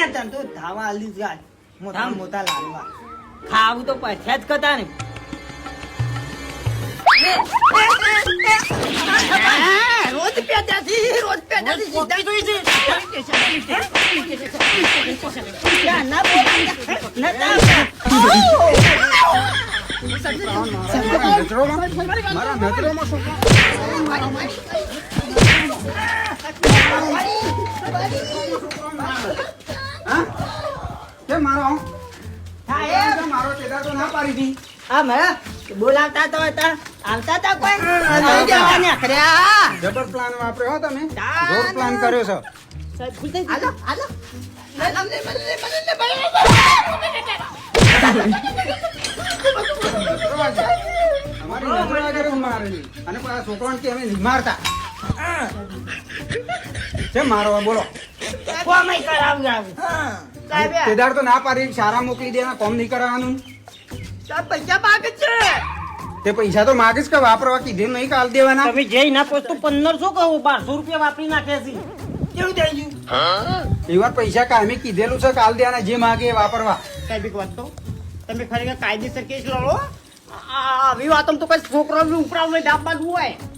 તને તો ધાવા આલી જાય મોટા મોટા લાડવા ખાવું તો પછ્યા જ કતા ને રોજ પેટ્યાથી સીધા જોઈ છે ના બોલ મારા નજરોમાં શું કેમ મારો મારો કેદાર તો ના પાડી દી હા મેં બોલાવતા તો હતા આવતા તા કોઈ જબર પ્લાન વાપર્યો હો તમે જોર પ્લાન કર્યો છો હાલો હાલો અમારી નજરો આગળ મારેલી અને પછી આ છોકરાને કે અમે નહીં મારતા કેમ મારો બોલો કોમય કરાવ્યું સાહેબ કેદાર તો ના પાડી સારા મોકલી દેવા કોમ નહીં કરાવવાનું પૈસા માગે છે તે પૈસા તો માગીશ કે વાપરવા કીધું નહીં કાલ દેવાના તમે જઈ ના પોસ્ટ 1500 કહું 1200 રૂપિયા વાપરી નાખે છે કેવું થઈ ગયું એ વાર પૈસા કાયમી કીધેલું છે કાલ દેવાના જે માગે એ વાપરવા સાહેબ એક વાત તો તમે ખરેખર કાયદેસર કેસ લડો આવી વાતો તો કઈ છોકરો ઉપરાવ દાબવાનું હોય